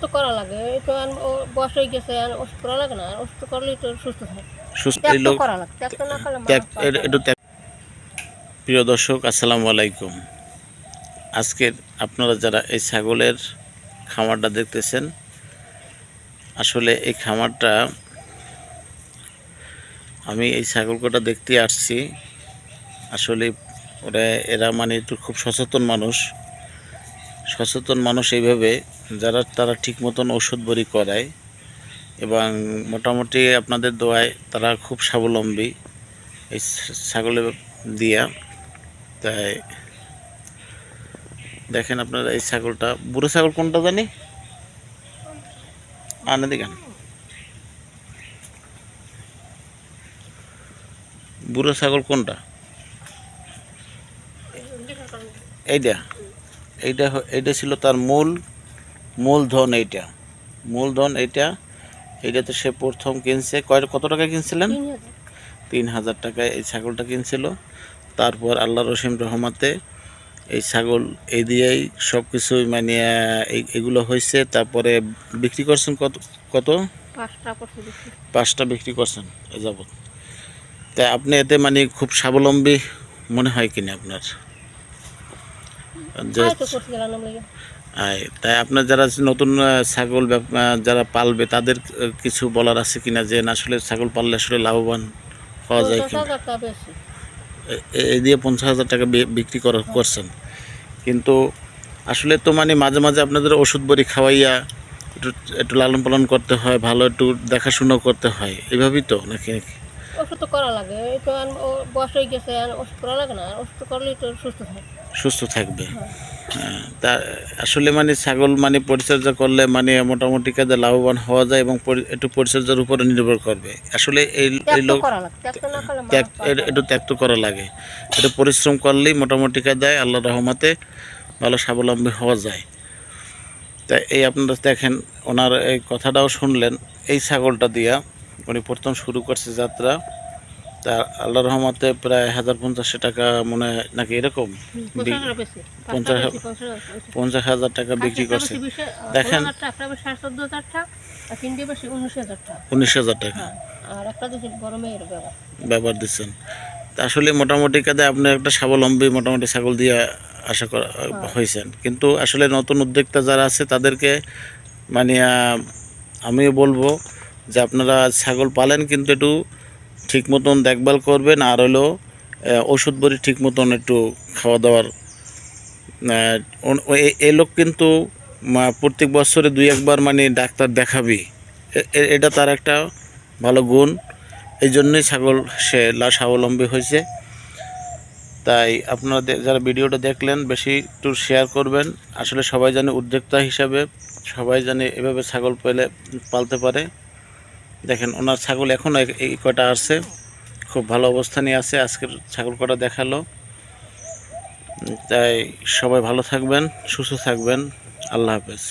তো করা লাগে একটু বয়স হয়ে গেছে আর ওষুধ করা লাগে না ওষুধ করলেই তো সুস্থ থাকে সুস্থ ত্যাগ এই তো লোক করা লাগে ত্যাগ তো না করলে ত্যাগ মানুষ পারে না। একটু ত্যাগ। প্রিয় দর্শক, আসসালামু আলাইকুম। আজকের আপনারা যারা এই ছাগলের খামারটা দেখতেছেন, আসলে এই খামারটা আমি এই ছাগল কটা দেখতে আসছি। আসলে এরা মানে একটু খুব সচেতন মানুষ এইভাবে যারা তারা ঠিক মতন ওষুধ বড়ি করায় এবং মোটামুটি আপনাদের দোয়ায় তারা খুব স্বাবলম্বী এই ছাগলের দিয়া। তাই দেখেন আপনারা এই ছাগলটা, বুড়ো ছাগল কোনটা জানি আনে দেখেন, বুড়ো ছাগল কোনটা? এইটা এইটা এইটা ছিল তার মূলধন। মূলধন এইটা তো সে প্রথম কিনছে কত টাকা কিনছিলেন? 3,000 টাকায় এই ছাগলটা কিনছিল। তারপর আল্লাহ রহিম রহমতে এই ছাগল এই দিয়েই সব কিছুই মানে এগুলো হয়েছে। তারপরে বিক্রি করছেন কত কত? 5টা বিক্রি করছেন এ যাবৎ। তাই আপনি এতে মানে খুব স্বাবলম্বী মনে হয় কিনা আপনার? যে তাই আপনার যারা নতুন ছাগল যারা পালবে তাদের কিছু বলার আছে কিনা যে না আসলে ছাগল পাললে আসলে লাভবান হওয়া যায় কিনা? এই দিয়ে 50,000 টাকা বিক্রি করছেন, কিন্তু আসলে তো মানে মাঝে মাঝে আপনাদের ওষুধ বড়ি খাওয়াইয়া একটু একটু লালন পালন করতে হয়, ভালো একটু দেখাশুনো করতে হয়, এইভাবেই তো নাকি? ওষুধ তো করা লাগে একটু বয়স হয়ে গেছে আর ওষুধ করা লাগে না ওষুধ করলেই তো সুস্থ থাকবে। হ্যাঁ, তা আসলে মানে ছাগল মানে পরিচর্যা করলে মানে মোটামুটি কাজে লাভবান হওয়া যায় এবং একটু পরিচর্যার উপরে নির্ভর করবে। আসলে এই লোক একটু ত্যাগ তো করা লাগে, একটু পরিশ্রম করলেই মোটামুটি কাজে আল্লাহ রহমতে ভালো স্বাবলম্বী হওয়া যায়। তাই এই আপনারা দেখেন, ওনার এই কথাটাও শুনলেন। এই ছাগলটা দিয়া উনি প্রথম শুরু করছে যাত্রা। তা আল্লাহ রহমতে প্রায় 1,050 টাকা মনে হয় নাকি এরকম 50,000 টাকা বিক্রি করছে। দেখেন 19,000 টাকা ব্যবহার দিচ্ছেন। তা আসলে মোটামুটি কাজে আপনি একটা স্বাবলম্বী মোটামুটি ছাগল দিয়ে আশা করা হয়েছেন। কিন্তু আসলে নতুন উদ্যোক্তা যারা আছে তাদেরকে মানে আমিও বলবো যে আপনারা ছাগল পালেন কিন্তু একটু ঠিক মতন দেখভাল করবেন, আর হলো ওষুধ বড়ি ঠিক মতন একটু খাওয়া দাওয়ার। এই লোক কিন্তু প্রত্যেক বছরে 2-1 বার মানে ডাক্তার দেখাবি, এটা তার একটা ভালো গুণ। এই জন্যই ছাগল সে স্বাবলম্বী হয়েছে। তাই আপনারা যারা ভিডিওটা দেখলেন বেশি একটু শেয়ার করবেন। আসলে সবাই জানে উদ্যোক্তা হিসাবে সবাই জানে এভাবে ছাগল পালতে পারে। দেখেন ওনার ছাগল এখনও এই কটা আছে, খুব ভালো অবস্থানে আছে। আজকের ছাগল কটা দেখালো। তাই সবাই ভালো থাকবেন, সুস্থ থাকবেন। আল্লাহ হাফেজ।